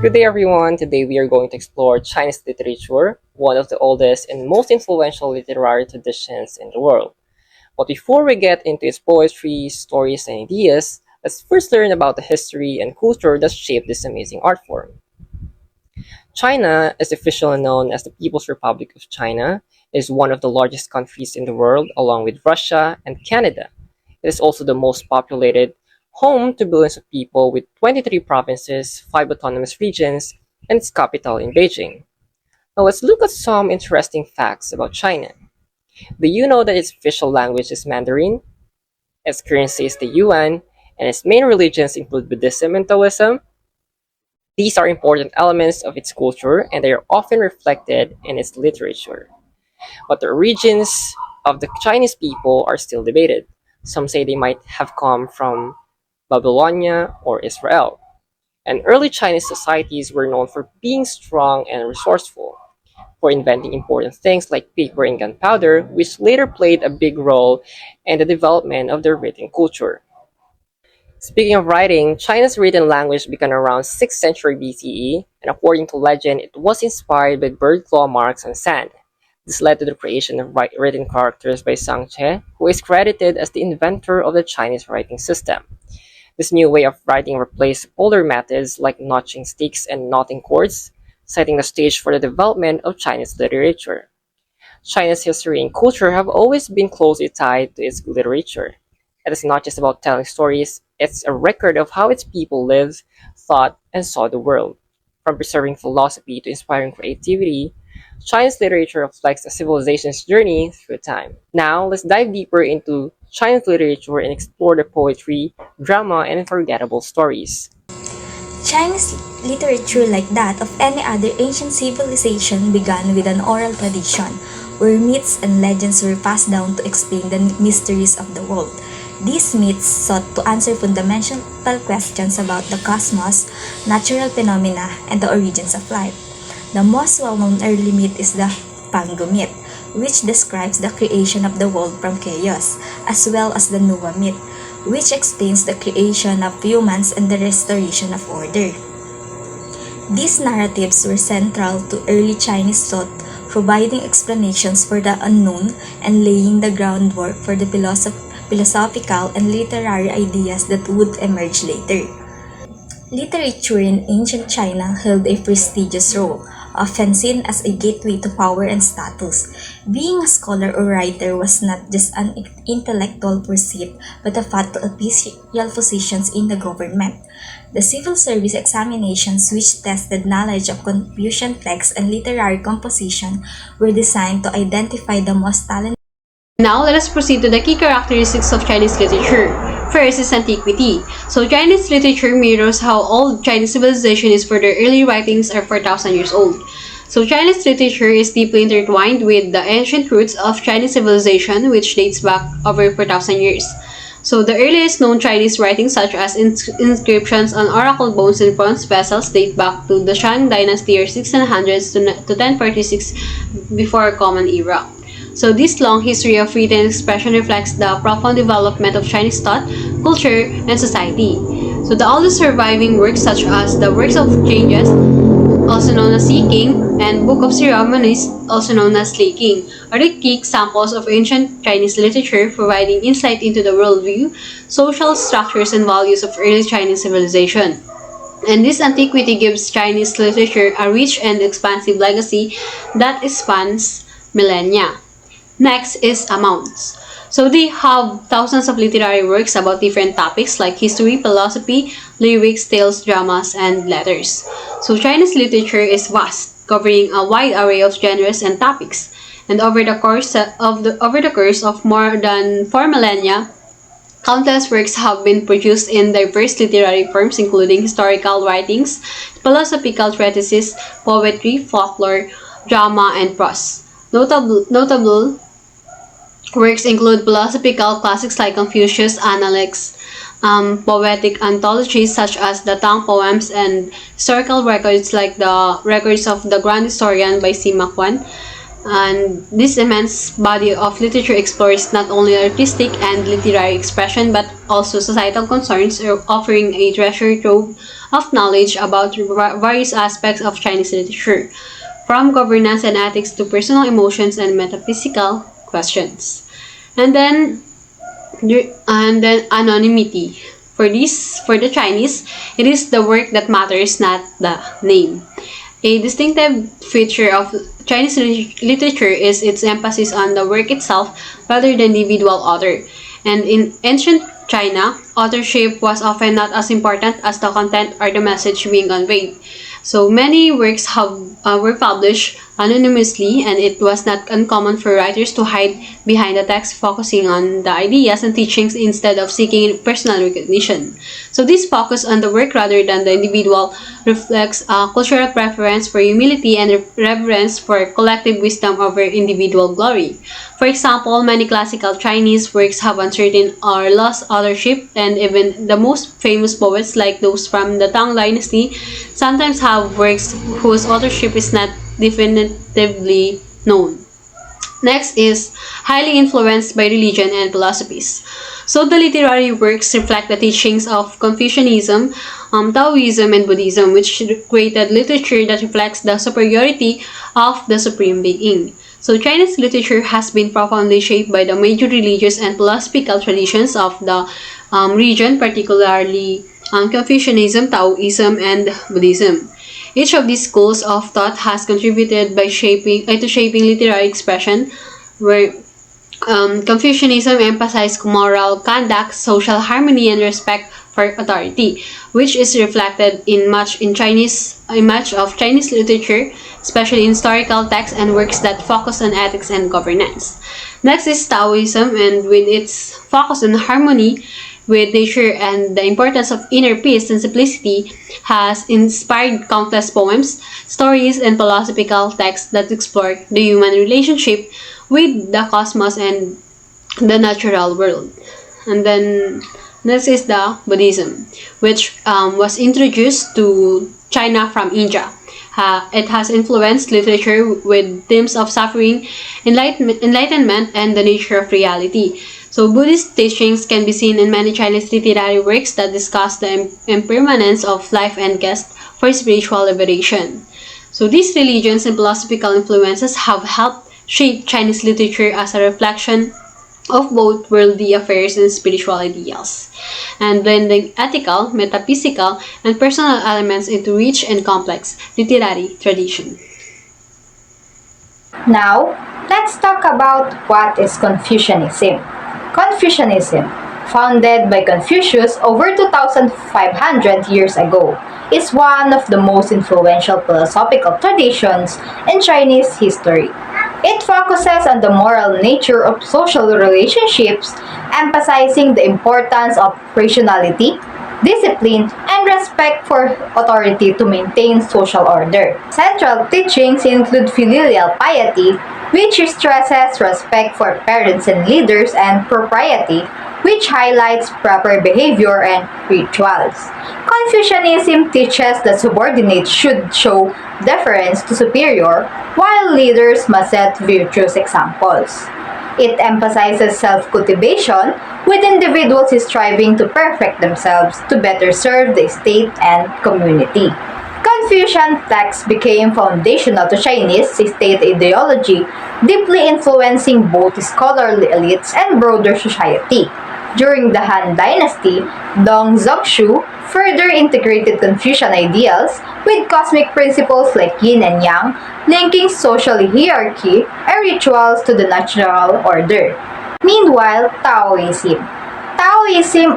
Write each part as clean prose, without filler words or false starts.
Good day, everyone. Today we are going to explore Chinese literature, one of the oldest and most influential literary traditions in the world. But before we get into its poetry, stories, and ideas, let's first learn about the history and culture that shaped this amazing art form. China is officially known as the People's Republic of China, is one of the largest countries in the world, along with Russia and Canada. It is also the most populated, home to billions of people with 23 provinces, 5 autonomous regions, and its capital in Beijing. Now let's look at some interesting facts about China. Do you know that its official language is Mandarin? Its currency is the yuan, and its main religions include Buddhism and Taoism. These are important elements of its culture, and they are often reflected in its literature. But the origins of the Chinese people are still debated. Some say they might have come from Babylonia or Israel. And early Chinese societies were known for being strong and resourceful, for inventing important things like paper and gunpowder, which later played a big role in the development of their written culture. Speaking of writing, China's written language began around 6th century BCE, and according to legend, it was inspired by bird claw marks on sand. This led to the creation of written characters by Zhang who is credited as the inventor of the Chinese writing system. This new way of writing replaced older methods like notching sticks and knotting chords, setting the stage for the development of Chinese literature. China's history and culture have always been closely tied to its literature. It is not just about telling stories, it's a record of how its people lived, thought, and saw the world. From preserving philosophy to inspiring creativity, Chinese literature reflects a civilization's journey through time. Now, let's dive deeper into Chinese literature and explore the poetry, drama, and unforgettable stories. Chinese literature, like that of any other ancient civilization, began with an oral tradition, where myths and legends were passed down to explain the mysteries of the world. These myths sought to answer fundamental questions about the cosmos, natural phenomena, and the origins of life. The most well-known early myth is the Pangu myth, which describes the creation of the world from chaos, as well as the Nuwa myth, which explains the creation of humans and the restoration of order. These narratives were central to early Chinese thought, providing explanations for the unknown and laying the groundwork for the philosophical and literary ideas that would emerge later. Literature in ancient China held a prestigious role, often seen as a gateway to power and status. Being a scholar or writer was not just an intellectual pursuit, but a path to official positions in the government. The civil service examinations, which tested knowledge of Confucian texts and literary composition, were designed to identify the most talented. Now, let us proceed to the key characteristics of Chinese literature. First is antiquity. So, Chinese literature mirrors how old Chinese civilization is, for their early writings are 4,000 years old. So, Chinese literature is deeply intertwined with the ancient roots of Chinese civilization, which dates back over 4,000 years. So, the earliest known Chinese writings, such as inscriptions on oracle bones and bronze vessels, date back to the Shang Dynasty, or 1600s to 1046 before Common Era. So this long history of written expression reflects the profound development of Chinese thought, culture, and society. So the oldest surviving works, such as the works of Changes, also known as Yi King, and Book of Ceremonies, also known as Lei King, are the key examples of ancient Chinese literature, providing insight into the worldview, social structures, and values of early Chinese civilization. And this antiquity gives Chinese literature a rich and expansive legacy that spans millennia. Next is amounts. So they have thousands of literary works about different topics like history, philosophy, lyrics, tales, dramas, and letters. So Chinese literature is vast, covering a wide array of genres and topics. And over the course of more than 4 millennia, countless works have been produced in diverse literary forms, including historical writings, philosophical treatises, poetry, folklore, drama, and prose. Notable works include philosophical classics like Confucius, Analects, poetic anthologies such as the Tang poems, and historical records like the records of the Grand Historian by Sima Quan, And this immense body of literature explores not only artistic and literary expression but also societal concerns, offering a treasure trove of knowledge about various aspects of Chinese literature, from governance and ethics to personal emotions and metaphysical questions. And then anonymity. For the Chinese, it is the work that matters, not the name. A distinctive feature of Chinese literature is its emphasis on the work itself rather than the individual author. And in ancient China, authorship was often not as important as the content or the message being conveyed. So many works were published anonymously, and it was not uncommon for writers to hide behind the text, focusing on the ideas and teachings instead of seeking personal recognition. So this focus on the work rather than the individual reflects a cultural preference for humility and reverence for collective wisdom over individual glory. For example, many classical Chinese works have uncertain or lost authorship, and even the most famous poets, like those from the Tang Dynasty, sometimes have works whose authorship is not definitively known. Next is highly influenced by religion and philosophies. So the literary works reflect the teachings of Confucianism, Taoism, and Buddhism, which created literature that reflects the superiority of the Supreme Being. So Chinese literature has been profoundly shaped by the major religious and philosophical traditions of the region, particularly Confucianism, Taoism, and Buddhism. Each of these schools of thought has contributed to shaping literary expression, where Confucianism emphasized moral conduct, social harmony, and respect for authority, which is reflected in much of Chinese literature, especially in historical texts and works that focus on ethics and governance. Next is Taoism, and with its focus on harmony with nature and the importance of inner peace and simplicity, has inspired countless poems, stories, and philosophical texts that explore the human relationship with the cosmos and the natural world. And then next is the Buddhism, which was introduced to China from India. It has influenced literature with themes of suffering, enlightenment, and the nature of reality. So Buddhist teachings can be seen in many Chinese literary works that discuss the impermanence of life and quest for spiritual liberation. So these religions and philosophical influences have helped shape Chinese literature as a reflection of both worldly affairs and spiritual ideals, and blending ethical, metaphysical, and personal elements into rich and complex literary tradition. Now, let's talk about what is Confucianism. Confucianism, founded by Confucius over 2,500 years ago, is one of the most influential philosophical traditions in Chinese history. It focuses on the moral nature of social relationships, emphasizing the importance of rationality, discipline, and respect for authority to maintain social order. Central teachings include filial piety, which stresses respect for parents and leaders, and propriety, which highlights proper behavior and rituals. Confucianism teaches that subordinates should show deference to superior, while leaders must set virtuous examples. It emphasizes self-cultivation, with individuals striving to perfect themselves to better serve the state and community. Confucian texts became foundational to Chinese state ideology, deeply influencing both scholarly elites and broader society. During the Han Dynasty, Dong Zhongshu further integrated Confucian ideals with cosmic principles like yin and yang, linking social hierarchy and rituals to the natural order. Meanwhile, Taoism,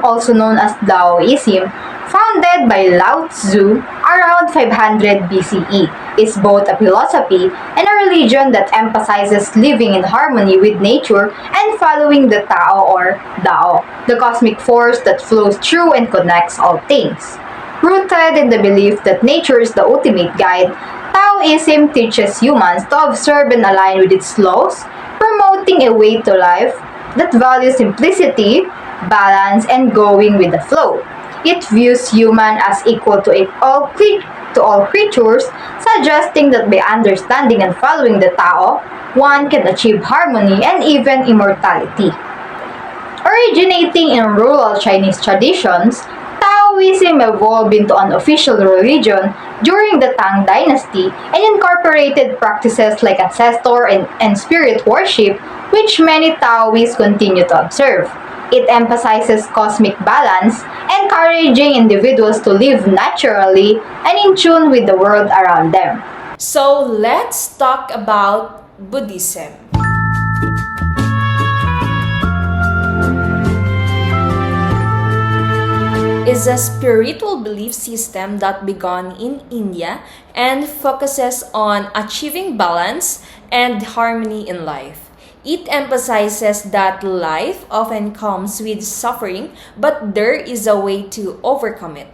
also known as Daoism, founded by Lao Tzu around 500 BCE, is both a philosophy and a religion that emphasizes living in harmony with nature and following the Tao or Dao, the cosmic force that flows through and connects all things. Rooted in the belief that nature is the ultimate guide, Taoism teaches humans to observe and align with its laws, promoting a way to life that values simplicity, balance, and going with the flow. It views human as equal to all creatures, suggesting that by understanding and following the Tao, one can achieve harmony and even immortality. Originating in rural Chinese traditions, Taoism evolved into an official religion during the Tang Dynasty and incorporated practices like ancestor and spirit worship, which many Taoists continue to observe. It emphasizes cosmic balance, encouraging individuals to live naturally and in tune with the world around them. So let's talk about Buddhism. Is a spiritual belief system that began in India and focuses on achieving balance and harmony in life. It emphasizes that life often comes with suffering, but there is a way to overcome it.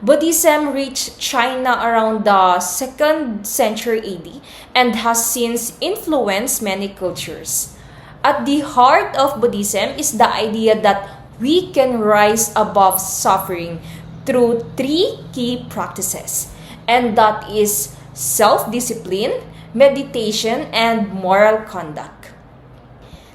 Buddhism reached China around the 2nd century AD and has since influenced many cultures. At the heart of Buddhism is the idea that we can rise above suffering through three key practices, and that is self-discipline, meditation, and moral conduct.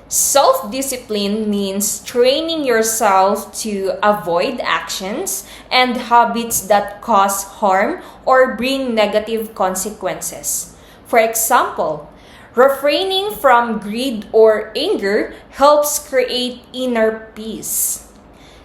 Self-discipline means training yourself to avoid actions and habits that cause harm or bring negative consequences. For example, refraining from greed or anger helps create inner peace.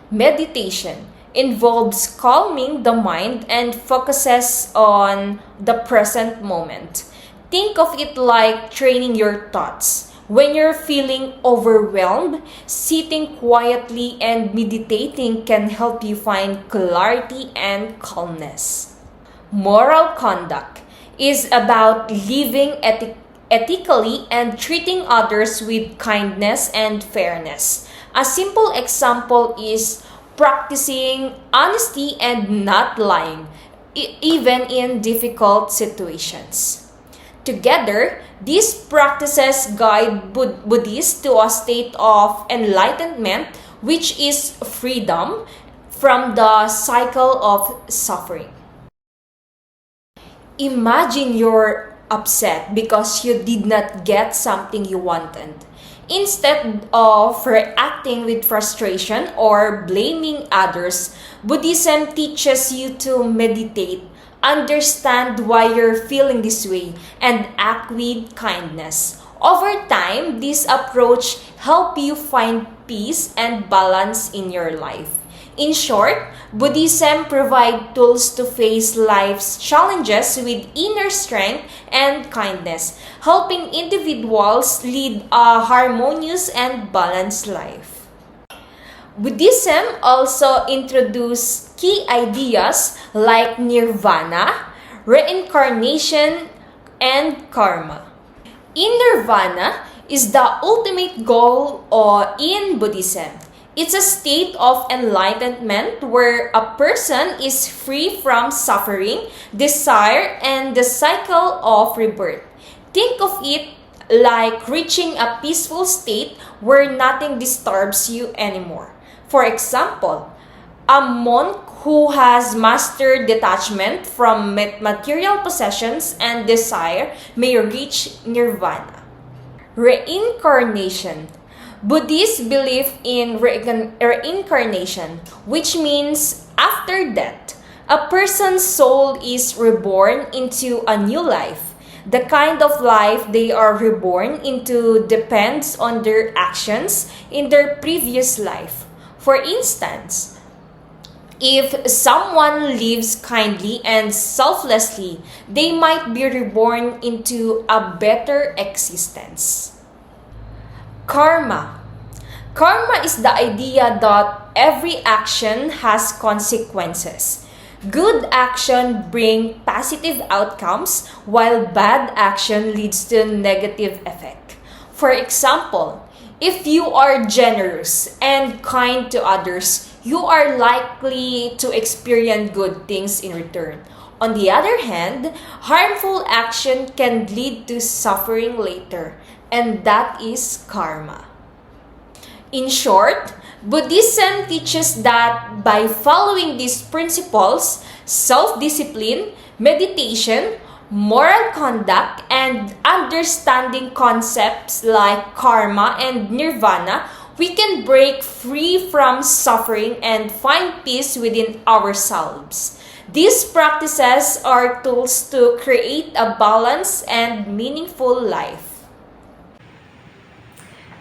Meditation involves calming the mind and focuses on the present moment. Think of it like training your thoughts. When you're feeling overwhelmed, sitting quietly and meditating can help you find clarity and calmness. Moral conduct is about living ethically and treating others with kindness and fairness. A simple example is practicing honesty and not lying, even in difficult situations. Together, these practices guide Buddhists to a state of enlightenment, which is freedom from the cycle of suffering. Imagine you're upset because you did not get something you wanted. Instead of reacting with frustration or blaming others, Buddhism teaches you to meditate, understand why you're feeling this way, and act with kindness. Over time, this approach helps you find peace and balance in your life. In short, Buddhism provides tools to face life's challenges with inner strength and kindness, helping individuals lead a harmonious and balanced life. Buddhism also introduced key ideas like nirvana, reincarnation, and karma. In nirvana is the ultimate goal in Buddhism. It's a state of enlightenment where a person is free from suffering, desire, and the cycle of rebirth. Think of it like reaching a peaceful state where nothing disturbs you anymore. For example, a monk who has mastered detachment from material possessions and desire may reach nirvana. Reincarnation. Buddhists believe in reincarnation, which means after death, a person's soul is reborn into a new life. The kind of life they are reborn into depends on their actions in their previous life. For instance, if someone lives kindly and selflessly, they might be reborn into a better existence. Karma. Karma is the idea that every action has consequences. Good action brings positive outcomes, while bad action leads to negative effect. For example, if you are generous and kind to others, you are likely to experience good things in return. On the other hand, harmful action can lead to suffering later, and that is karma. In short, Buddhism teaches that by following these principles, self-discipline, meditation, moral conduct, and understanding concepts like karma and nirvana, we can break free from suffering and find peace within ourselves. These practices are tools to create a balanced and meaningful life.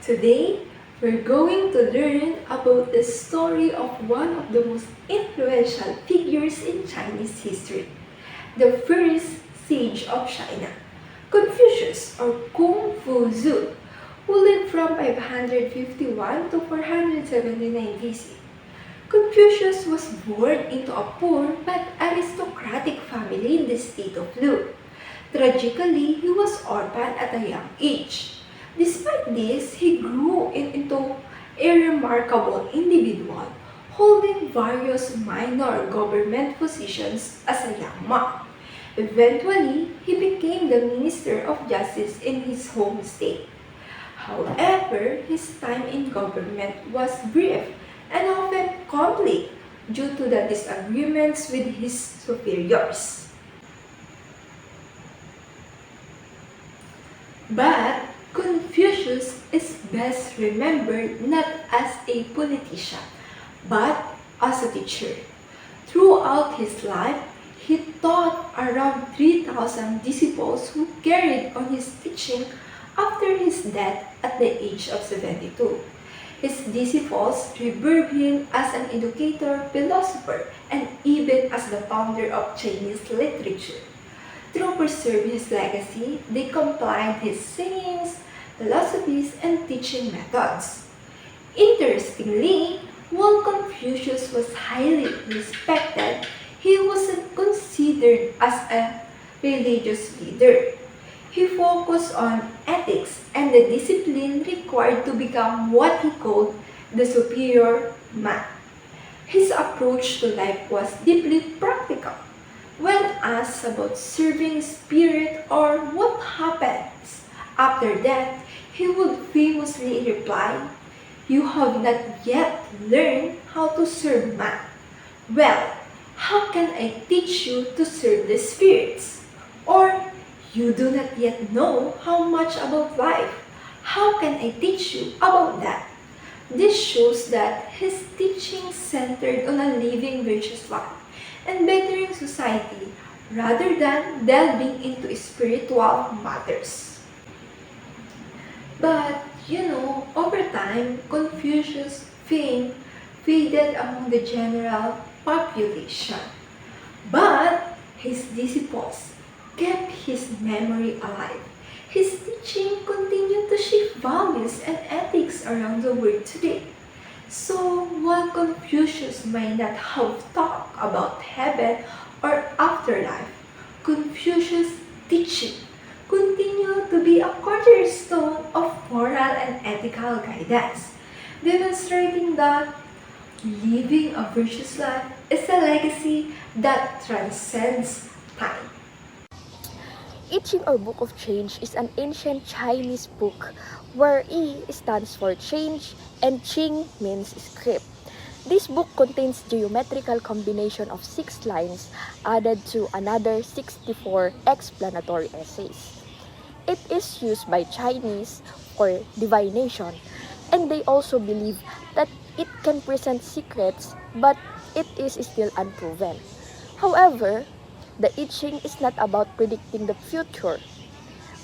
Today, we're going to learn about the story of one of the most influential figures in Chinese history, the first sage of China, Confucius or Kung Fu Zu, who lived from 551 to 479 BC. Confucius was born into a poor but aristocratic family in the state of Lu. Tragically, he was orphaned at a young age. Despite this, he grew into a remarkable individual, holding various minor government positions as a young monk. Eventually, he became the Minister of Justice in his home state. However, his time in government was brief and often conflict due to the disagreements with his superiors. But Confucius is best remembered not as a politician, but as a teacher. Throughout his life, he taught around 3,000 disciples who carried on his teaching after his death at the age of 72. His disciples revered him as an educator, philosopher, and even as the founder of Chinese literature. To preserve his legacy, they compiled his sayings, philosophies, and teaching methods. Interestingly, while Confucius was highly respected, he wasn't considered as a religious leader. He focused on ethics and the discipline required to become what he called the superior man. His approach to life was deeply practical. When asked about serving spirit or what happens after death, he would famously reply, "You have not yet learned how to serve man. Well, how can I teach you to serve the spirits? Or, you do not yet know how much about life. How can I teach you about that?" This shows that his teaching centered on a living virtuous life and bettering society rather than delving into spiritual matters. But, over time, Confucius' fame faded among the general population. But his disciples kept his memory alive. His teaching continued to shape values and ethics around the world today. So, while Confucius might not have talked about heaven or afterlife, Confucius' teaching continued to be a cornerstone of moral and ethical guidance, demonstrating that living a virtuous life is a legacy that transcends time. I Ching or Book of Change is an ancient Chinese book where I stands for change and Ching means script. This book contains geometrical combination of 6 lines added to another 64 explanatory essays. It is used by Chinese for divination, and they also believe that it can present secrets, but it is still unproven. However, the I Ching is not about predicting the future,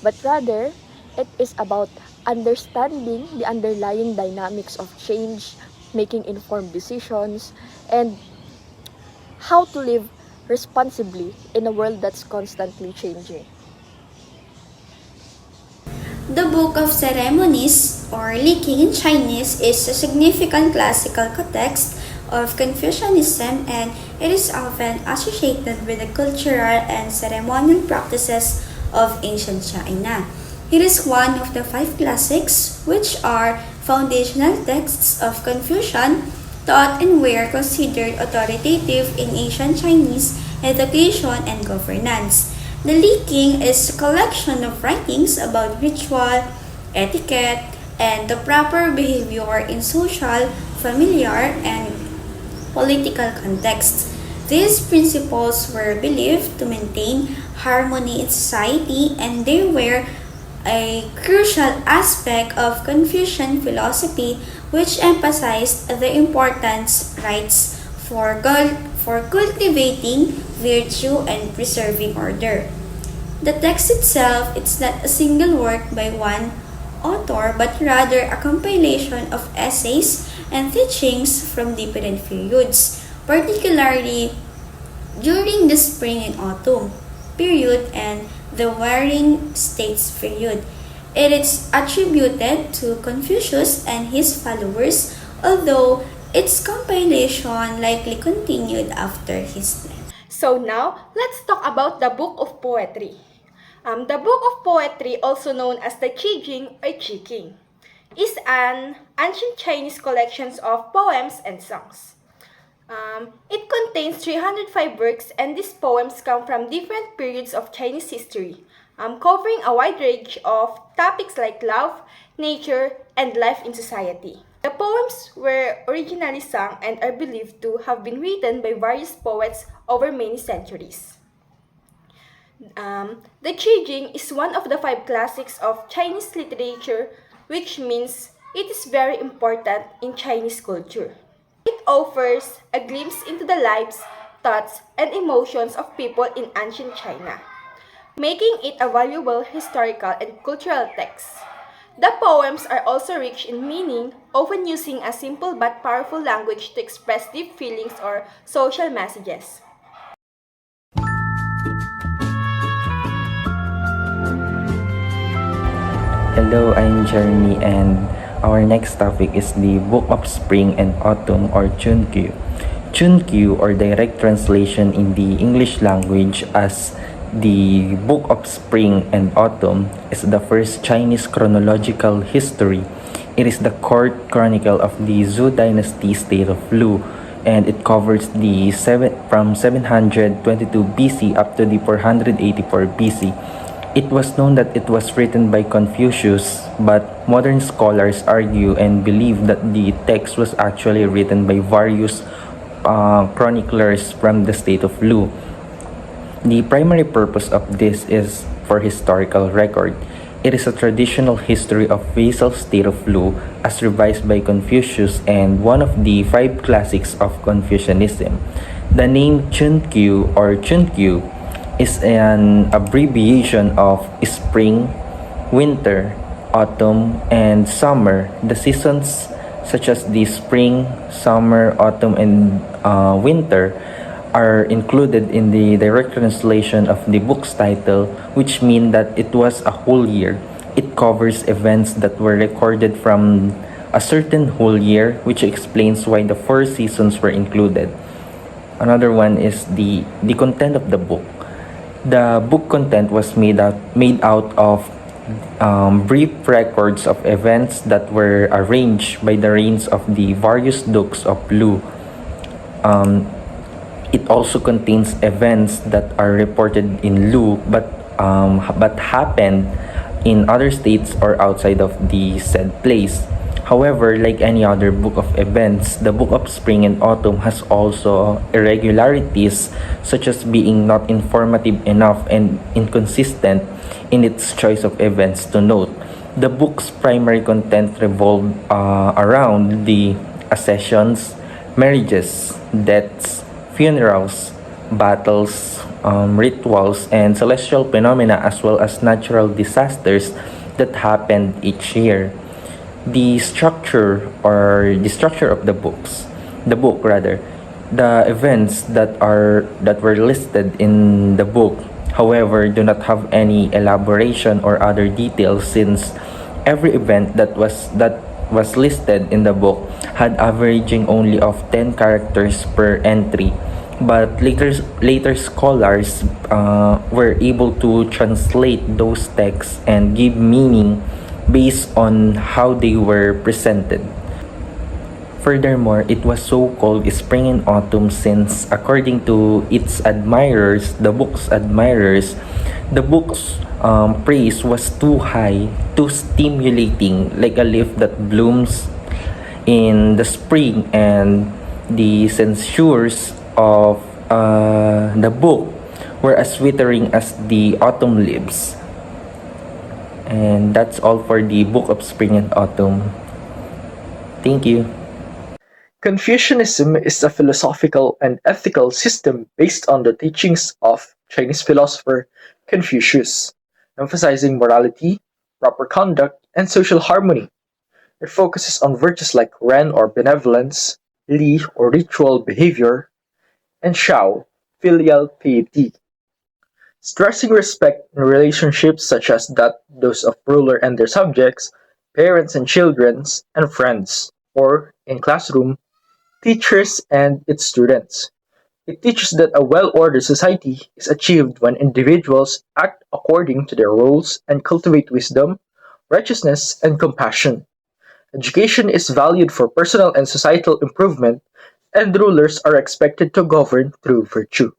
but rather it is about understanding the underlying dynamics of change, making informed decisions, and how to live responsibly in a world that's constantly changing. The Book of Ceremonies, or Li King in Chinese, is a significant classical text of Confucianism, and it is often associated with the cultural and ceremonial practices of ancient China. It is one of the 5 classics, which are foundational texts of Confucian, taught and were considered authoritative in ancient Chinese education and governance. The Li King is a collection of writings about ritual, etiquette, and the proper behavior in social, familiar, and political contexts. These principles were believed to maintain harmony in society, and they were a crucial aspect of Confucian philosophy, which emphasized the importance rights for cultivating virtue and preserving order. The text itself is not a single work by one author, but rather a compilation of essays and teachings from different periods, particularly during the spring and autumn period and the warring states period. It is attributed to Confucius and his followers, although its compilation likely continued after his death. So now, let's talk about the Book of Poetry. The Book of Poetry, also known as the Qijing or Qijing, is an ancient Chinese collection of poems and songs. It contains 305 works, and these poems come from different periods of Chinese history, covering a wide range of topics like love, nature, and life in society. The poems were originally sung and are believed to have been written by various poets over many centuries. The Qijing is one of the 5 classics of Chinese literature, which means it is very important in Chinese culture. It offers a glimpse into the lives, thoughts, and emotions of people in ancient China, making it a valuable historical and cultural text. The poems are also rich in meaning, often using a simple but powerful language to express deep feelings or social messages. Hello, I'm Jeremy, and our next topic is the Book of Spring and Autumn, or Chunkyu. Chunkyu, or direct translation in the English language as the Book of Spring and Autumn, is the first Chinese chronological history. It is the court chronicle of the Zhou dynasty state of Lu, and it covers from 722 BC up to the 484 BC. It was known that it was written by Confucius, but modern scholars argue and believe that the text was actually written by various chroniclers from the state of Lu. The primary purpose of this is for historical record. It is a traditional history of vassal state of Lu as revised by Confucius and one of the 5 classics of Confucianism. The name Chunkyu or Chunkyu is an abbreviation of spring, winter, autumn, and summer. The seasons such as the spring, summer, autumn, and winter are included in the direct translation of the book's title, which mean that it was a whole year. It covers events that were recorded from a certain whole year, which explains why the 4 seasons were included. Another one is the content of the book. The book content was made out of brief records of events that were arranged by the reigns of the various dukes of Lu. It also contains events that are reported in Lu but happened in other states or outside of the said place. However, like any other book of events, the Book of Spring and Autumn has also irregularities, such as being not informative enough and inconsistent in its choice of events to note. The book's primary content revolved around the accessions, marriages, deaths, funerals, battles, rituals, and celestial phenomena, as well as natural disasters that happened each year. The structure of the book, the events that were listed in the book, however, do not have any elaboration or other details, since every event that was listed in the book had averaging only of 10 characters per entry. But later scholars were able to translate those texts and give meaning based on how they were presented. Furthermore, it was so called Spring and Autumn since, according to its admirers, the book's praise was too high, too stimulating, like a leaf that blooms in the spring, and the censures of the book were as withering as the autumn leaves. And that's all for the Book of Spring and Autumn. Thank you. Confucianism is a philosophical and ethical system based on the teachings of Chinese philosopher Confucius, emphasizing morality, proper conduct, and social harmony. It focuses on virtues like ren or benevolence, li or ritual behavior, and shao, filial piety, stressing respect in relationships such as those of ruler and their subjects, parents and children, and friends, or, in classroom, teachers and its students. It teaches that a well-ordered society is achieved when individuals act according to their roles and cultivate wisdom, righteousness, and compassion. Education is valued for personal and societal improvement, and rulers are expected to govern through virtue.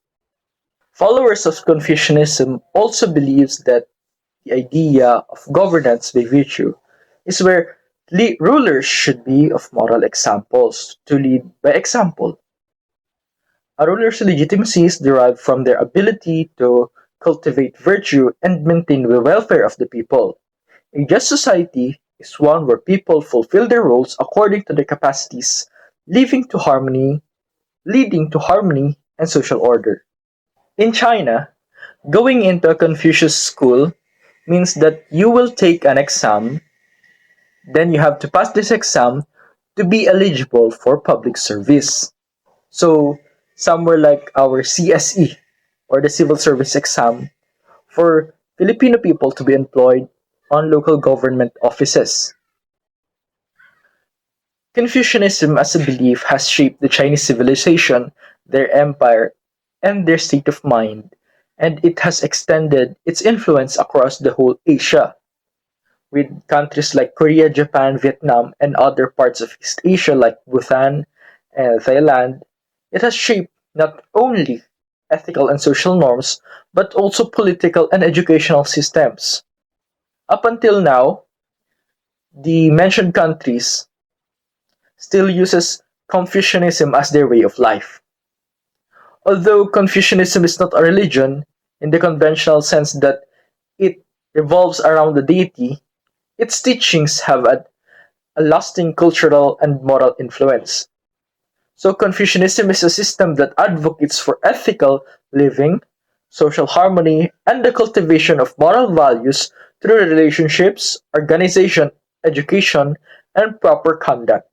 Followers of Confucianism also believes that the idea of governance by virtue is where rulers should be of moral examples to lead by example. A ruler's legitimacy is derived from their ability to cultivate virtue and maintain the welfare of the people. A just society is one where people fulfill their roles according to their capacities, leading to harmony and social order. In China, going into a Confucius school means that you will take an exam, then you have to pass this exam to be eligible for public service. So, somewhere like our CSE or the civil service exam for Filipino people to be employed on local government offices. Confucianism as a belief has shaped the Chinese civilization, their empire, and their state of mind, and it has extended its influence across the whole Asia, with countries like Korea, Japan, Vietnam, and other parts of East Asia like Bhutan and Thailand. It has shaped not only ethical and social norms, but also political and educational systems. Up until now, the mentioned countries still uses Confucianism as their way of life. Although Confucianism is not a religion in the conventional sense that it revolves around the deity, its teachings have a lasting cultural and moral influence. So Confucianism is a system that advocates for ethical living, social harmony, and the cultivation of moral values through relationships, organization, education, and proper conduct.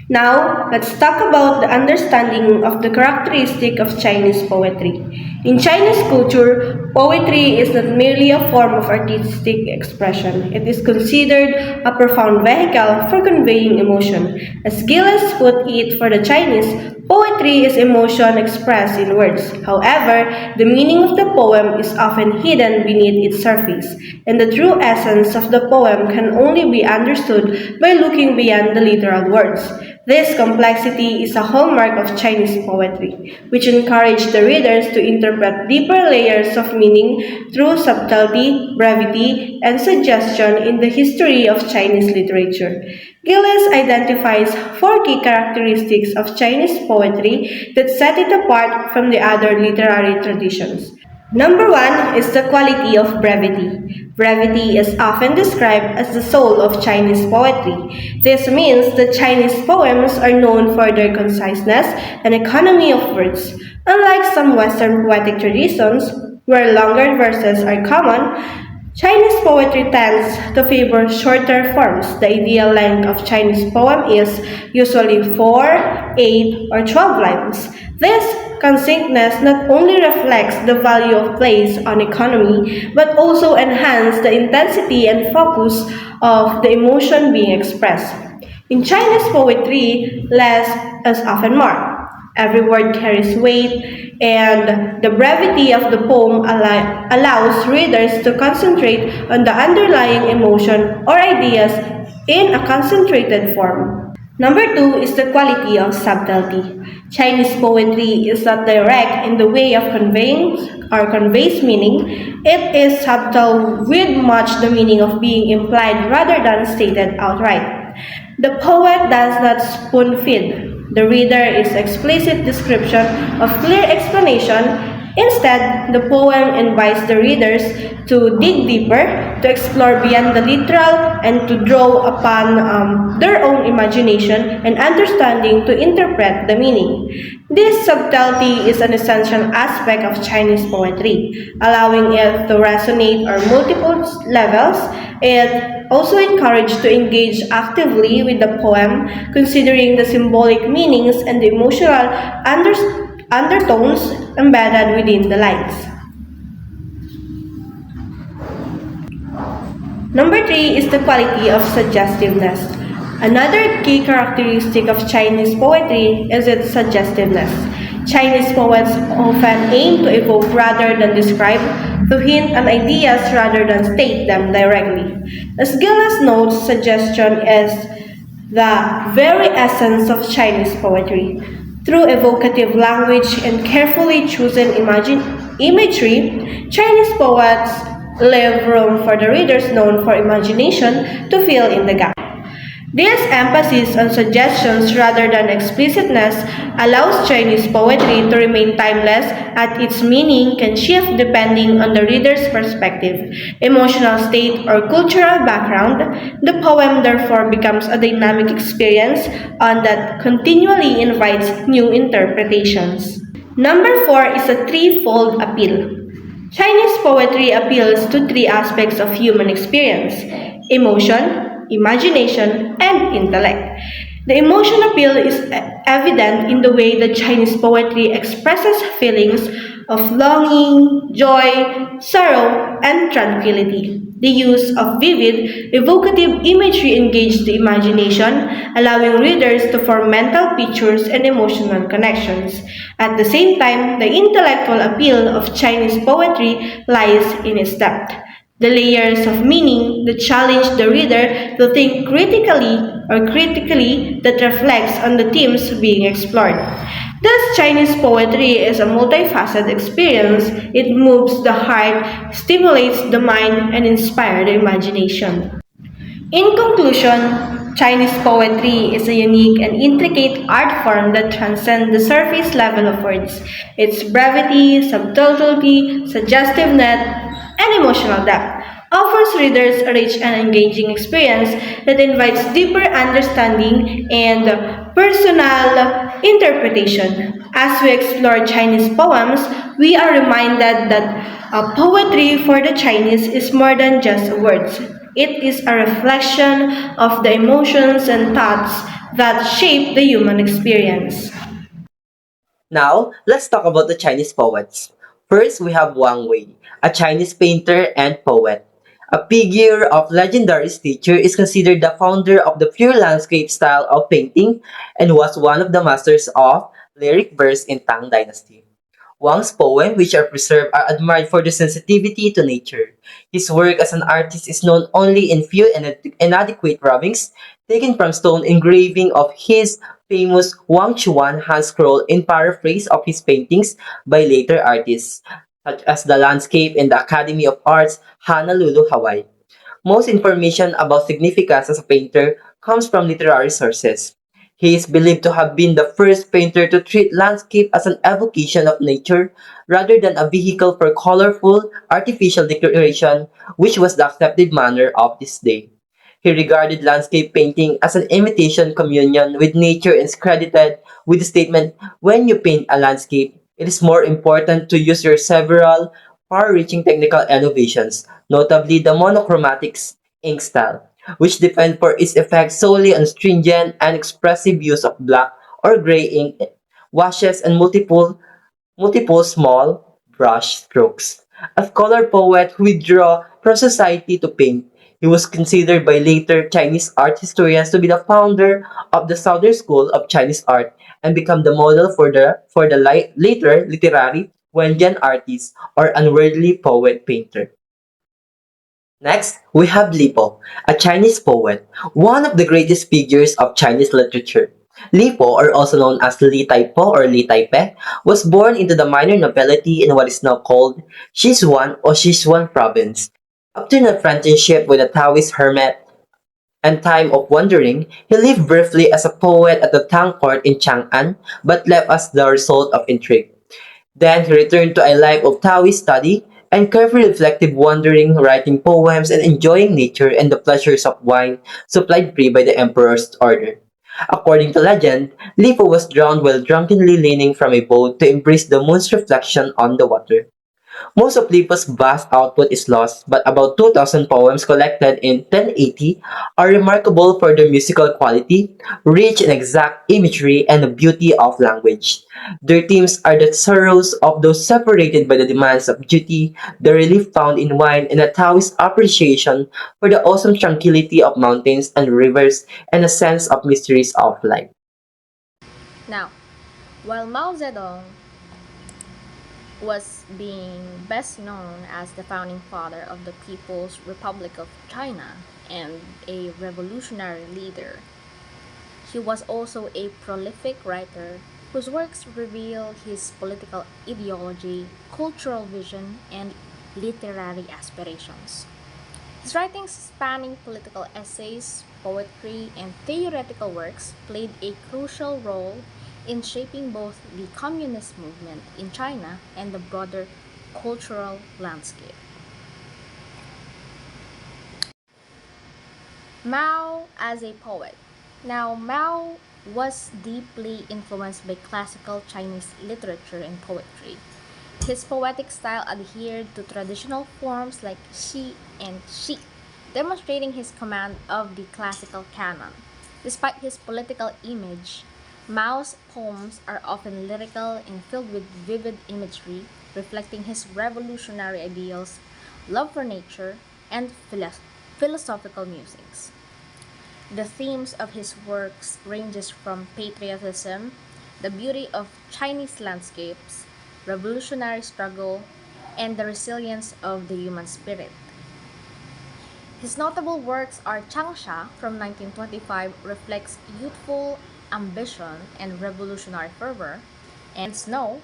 Now, let's talk about the understanding of the characteristic of Chinese poetry. In Chinese culture, poetry is not merely a form of artistic expression. It is considered a profound vehicle for conveying emotion. As Gilles put it for the Chinese, poetry is emotion expressed in words. However, the meaning of the poem is often hidden beneath its surface, and the true essence of the poem can only be understood by looking beyond the literal words. This complexity is a hallmark of Chinese poetry, which encourages the readers to interpret deeper layers of meaning through subtlety, brevity, and suggestion in the history of Chinese literature. Gilles identifies four key characteristics of Chinese poetry that set it apart from the other literary traditions. Number one is the quality of brevity. Brevity is often described as the soul of Chinese poetry. This means that Chinese poems are known for their conciseness and economy of words. Unlike some Western poetic traditions, where longer verses are common, Chinese poetry tends to favor shorter forms. The ideal length of Chinese poem is usually 4, 8, or 12 lines. This conciseness not only reflects the value of place on economy, but also enhances the intensity and focus of the emotion being expressed. In Chinese poetry, less is often more. Every word carries weight, and the brevity of the poem allows readers to concentrate on the underlying emotion or ideas in a concentrated form. Number two is the quality of subtlety. Chinese poetry is not direct in the way of conveying or conveys meaning. It is subtle with much the meaning of being implied rather than stated outright. The poet does not spoon feed. The reader is explicit description of clear explanation. Instead, the poem invites the readers to dig deeper, to explore beyond the literal, and to draw upon their own imagination and understanding to interpret the meaning. This subtlety is an essential aspect of Chinese poetry, allowing it to resonate on multiple levels. It also encouraged to engage actively with the poem, considering the symbolic meanings and the emotional undertones embedded within the lines. Number three is the quality of suggestiveness. Another key characteristic of Chinese poetry is its suggestiveness. Chinese poets often aim to evoke rather than describe, to hint at ideas rather than state them directly. As Gillis notes, suggestion is the very essence of Chinese poetry. Through evocative language and carefully chosen imagery, Chinese poets leave room for the readers known for imagination to fill in the gap. This emphasis on suggestions rather than explicitness allows Chinese poetry to remain timeless as its meaning can shift depending on the reader's perspective, emotional state, or cultural background. The poem therefore becomes a dynamic experience one that continually invites new interpretations. Number four is a threefold appeal. Chinese poetry appeals to three aspects of human experience: emotion, imagination, and intellect. The emotion appeal is evident in the way that Chinese poetry expresses feelings of longing, joy, sorrow, and tranquility. The use of vivid, evocative imagery engages the imagination, allowing readers to form mental pictures and emotional connections. At the same time, the intellectual appeal of Chinese poetry lies in its depth. The layers of meaning that challenge the reader to think critically that reflects on the themes being explored. Thus, Chinese poetry is a multifaceted experience. It moves the heart, stimulates the mind, and inspires the imagination. In conclusion, Chinese poetry is a unique and intricate art form that transcends the surface level of words. Its brevity, subtlety, suggestiveness, and emotional depth offers readers a rich and engaging experience that invites deeper understanding and personal interpretation. As we explore Chinese poems, we are reminded that poetry for the Chinese is more than just words. It is a reflection of the emotions and thoughts that shape the human experience. Now, let's talk about the Chinese poets. First, we have Wang Wei, a Chinese painter and poet. A figure of legendary stature, is considered the founder of the pure landscape style of painting and was one of the masters of lyric verse in Tang Dynasty. Wang's poems, which are preserved, are admired for their sensitivity to nature. His work as an artist is known only in few and inadequate drawings taken from stone engraving of his famous Wang Chuan hand scroll in paraphrase of his paintings by later artists, such as the landscape in the Academy of Arts, Honolulu, Hawaii. Most information about significance as a painter comes from literary sources. He is believed to have been the first painter to treat landscape as an evocation of nature rather than a vehicle for colorful, artificial decoration, which was the accepted manner of this day. He regarded landscape painting as an imitation communion with nature and is credited with the statement, "When you paint a landscape, it is more important to use your several far-reaching technical innovations, notably the monochromatic ink style, which depend for its effect solely on stringent and expressive use of black or gray ink washes and multiple small brush strokes. A scholar poet who withdrew from society to paint, he was considered by later Chinese art historians to be the founder of the Southern School of Chinese art and become the model for the later literary Wendian artist or unworldly poet painter. Next, we have Li Po, a Chinese poet, one of the greatest figures of Chinese literature. Li Po, or also known as Li Taipo or Li Taipe, was born into the minor nobility in what is now called Sichuan or Sichuan province. After an apprenticeship with a Taoist hermit and time of wandering, he lived briefly as a poet at the Tang court in Chang'an, but left as the result of intrigue. Then he returned to a life of Taoist study and carefully reflective wandering, writing poems, and enjoying nature and the pleasures of wine supplied free by the emperor's order. According to legend, Lipo was drowned while drunkenly leaning from a boat to embrace the moon's reflection on the water. Most of Lipo's vast output is lost, but about 2,000 poems collected in 1080 are remarkable for their musical quality, rich and exact imagery, and the beauty of language. Their themes are the sorrows of those separated by the demands of duty, the relief found in wine, and a Taoist appreciation for the awesome tranquility of mountains and rivers and a sense of mysteries of life. Now, while Mao Zedong was being best known as the founding father of the People's Republic of China and a revolutionary leader, he was also a prolific writer whose works reveal his political ideology, cultural vision, and literary aspirations. His writings spanning political essays, poetry, and theoretical works played a crucial role in shaping both the communist movement in China and the broader cultural landscape. Mao as a poet. Now, Mao was deeply influenced by classical Chinese literature and poetry. His poetic style adhered to traditional forms like shi and shi, demonstrating his command of the classical canon. Despite his political image, Mao's poems are often lyrical and filled with vivid imagery, reflecting his revolutionary ideals, love for nature, and philosophical musings. The themes of his works ranges from patriotism, the beauty of Chinese landscapes, revolutionary struggle, and the resilience of the human spirit. His notable works are Changsha from 1925 reflects youthful ambition and revolutionary fervor, and Snow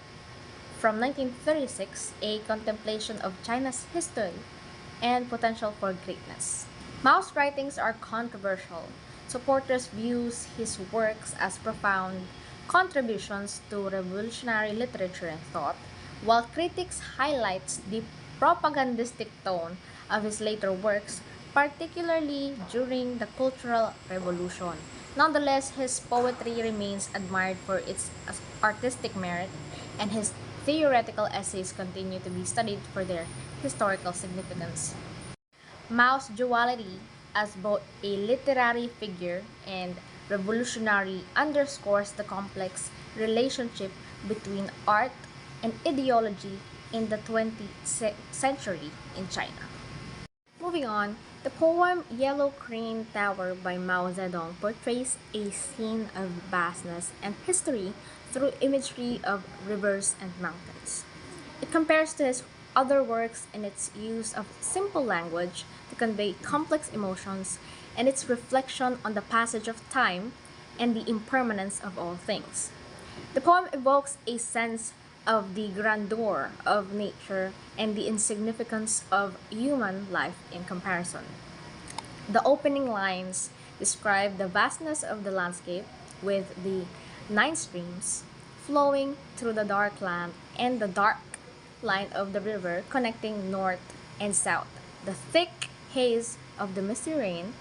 from 1936 a contemplation of China's history and potential for greatness. Mao's writings are controversial. Supporters view his works as profound contributions to revolutionary literature and thought, while critics highlight the propagandistic tone of his later works, particularly during the Cultural Revolution. Nonetheless, his poetry remains admired for its artistic merit, and his theoretical essays continue to be studied for their historical significance. Mao's duality as both a literary figure and revolutionary underscores the complex relationship between art and ideology in the 20th century in China. Moving on, the poem Yellow Crane Tower by Mao Zedong portrays a scene of vastness and history through imagery of rivers and mountains. It compares to his other works in its use of simple language to convey complex emotions and its reflection on the passage of time and the impermanence of all things. The poem evokes a sense of the grandeur of nature and the insignificance of human life in comparison. The opening lines describe the vastness of the landscape with the nine streams flowing through the dark land and the dark line of the river connecting north and south. The thick haze of the misty rain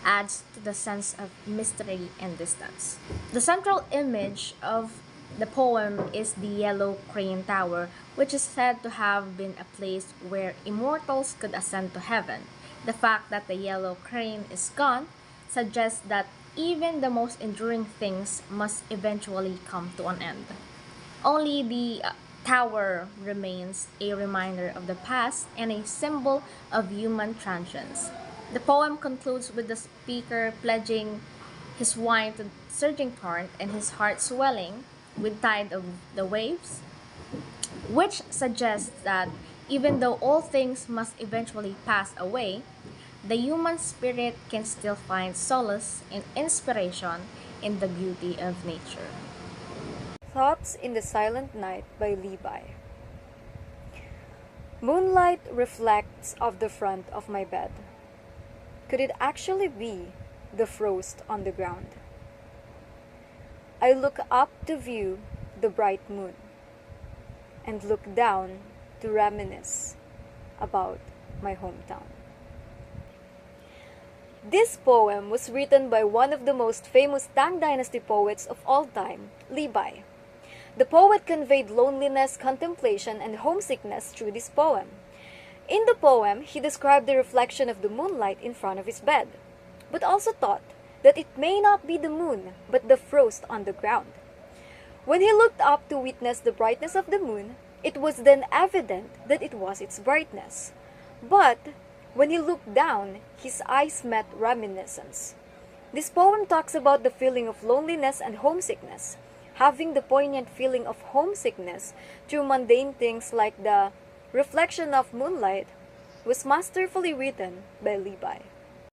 adds to the sense of mystery and distance. The central image of the poem is the Yellow Crane Tower, which is said to have been a place where immortals could ascend to heaven. The fact that the yellow crane is gone suggests that even the most enduring things must eventually come to an end. Only the tower remains a reminder of the past and a symbol of human transience. The poem concludes with the speaker pledging his wine to surging torrent and his heart swelling with tide of the waves, which suggests that Even though all things must eventually pass away, the human spirit can still find solace and inspiration in the beauty of nature. Thoughts in the Silent Night by Levi. Moonlight reflects off the front of my bed. Could it actually be the frost on the ground? I look up to view the bright moon and look down to reminisce about my hometown. This poem was written by one of the most famous Tang Dynasty poets of all time, Levi. The poet conveyed loneliness, contemplation, and homesickness through this poem. In the poem, he described the reflection of the moonlight in front of his bed, but also thought that it may not be the moon, but the frost on the ground. When he looked up to witness the brightness of the moon, it was then evident that it was its brightness. But when he looked down, his eyes met reminiscence. This poem talks about the feeling of loneliness and homesickness. Having the poignant feeling of homesickness through mundane things like the reflection of moonlight was masterfully written by Levi.